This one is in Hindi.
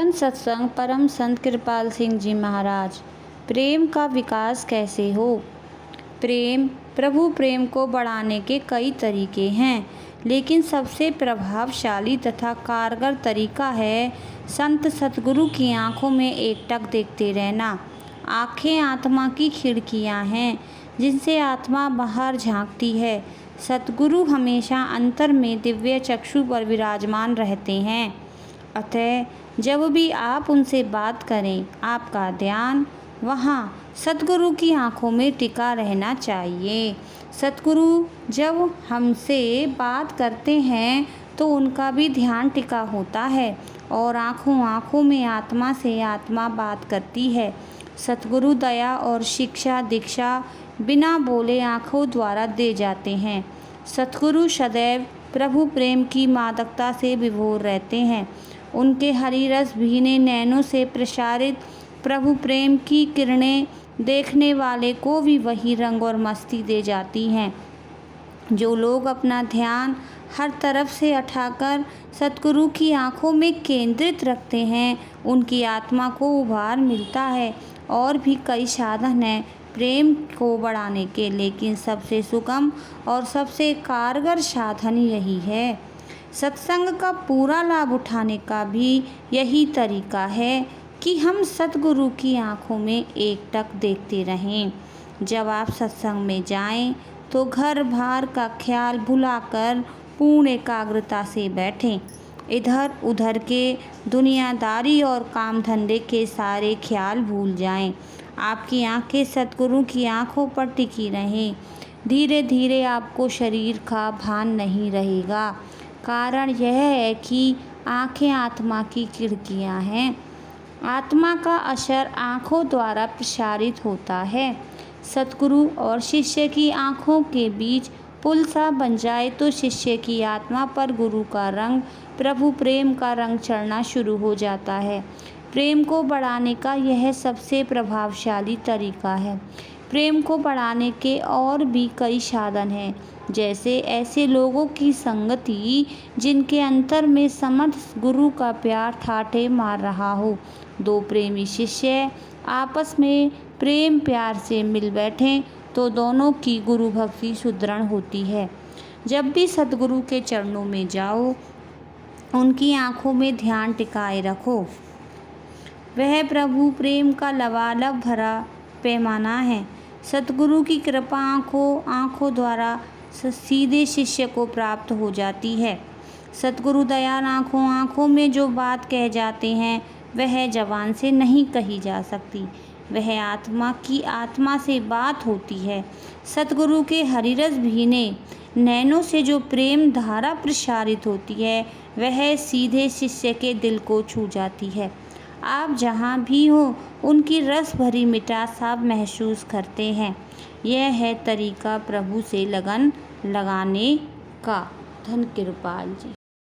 धन सत्संग परम संत कृपाल सिंह जी महाराज। प्रेम का विकास कैसे हो। प्रभु प्रेम को बढ़ाने के कई तरीके हैं, लेकिन सबसे प्रभावशाली तथा कारगर तरीका है संत सतगुरु की आंखों में एकटक देखते रहना। आंखें आत्मा की खिड़कियां हैं जिनसे आत्मा बाहर झांकती है। सतगुरु हमेशा अंतर में दिव्य चक्षु पर विराजमान रहते हैं, अतः जब भी आप उनसे बात करें, आपका ध्यान वहाँ सतगुरु की आंखों में टिका रहना चाहिए। सतगुरु जब हमसे बात करते हैं तो उनका भी ध्यान टिका होता है और आँखों आँखों में आत्मा से आत्मा बात करती है। सतगुरु दया और शिक्षा दीक्षा बिना बोले आँखों द्वारा दे जाते हैं। सतगुरु सदैव प्रभु प्रेम की मादकता से विभोर रहते हैं। उनके हरि रस भीने नैनों से प्रसारित प्रभु प्रेम की किरणें देखने वाले को भी वही रंग और मस्ती दे जाती हैं। जो लोग अपना ध्यान हर तरफ से उठाकर सतगुरु की आंखों में केंद्रित रखते हैं, उनकी आत्मा को उभार मिलता है। और भी कई साधन हैं प्रेम को बढ़ाने के, लेकिन सबसे सुगम और सबसे कारगर साधन यही है। सत्संग का पूरा लाभ उठाने का भी यही तरीका है कि हम सतगुरु की आंखों में एकटक देखते रहें। जब आप सत्संग में जाएं तो घर बार का ख्याल भुलाकर पूर्ण एकाग्रता से बैठें। इधर उधर के दुनियादारी और काम धंधे के सारे ख्याल भूल जाएं। आपकी आंखें सतगुरु की आंखों पर टिकी रहें। धीरे धीरे आपको शरीर का भान नहीं रहेगा। कारण यह है कि आंखें आत्मा की खिड़कियां हैं। आत्मा का असर आँखों द्वारा प्रसारित होता है। सतगुरु और शिष्य की आँखों के बीच पुल सा बन जाए तो शिष्य की आत्मा पर गुरु का रंग, प्रभु प्रेम का रंग चढ़ना शुरू हो जाता है। प्रेम को बढ़ाने का यह सबसे प्रभावशाली तरीका है। प्रेम को बढ़ाने के और भी कई साधन हैं, जैसे ऐसे लोगों की संगति जिनके अंतर में समर्थ गुरु का प्यार ठाठे मार रहा हो। दो प्रेमी शिष्य आपस में प्रेम प्यार से मिल बैठें तो दोनों की गुरु भक्ति सुदृढ़ होती है। जब भी सतगुरु के चरणों में जाओ, उनकी आंखों में ध्यान टिकाए रखो। वह प्रभु प्रेम का लबालब भरा पैमाना है। सतगुरु की कृपा आँखों द्वारा सीधे शिष्य को प्राप्त हो जाती है। सतगुरु दयाल आँखों में जो बात कह जाते हैं वह जबान से नहीं कही जा सकती, वह आत्मा की आत्मा से बात होती है। सतगुरु के हरिरस भीने नैनों से जो प्रेम धारा प्रसारित होती है वह सीधे शिष्य के दिल को छू जाती है। आप जहाँ भी हो उनकी रस भरी मिठास आप महसूस करते हैं। यह है तरीका प्रभु से लगन लगाने का। धन कृपाल जी।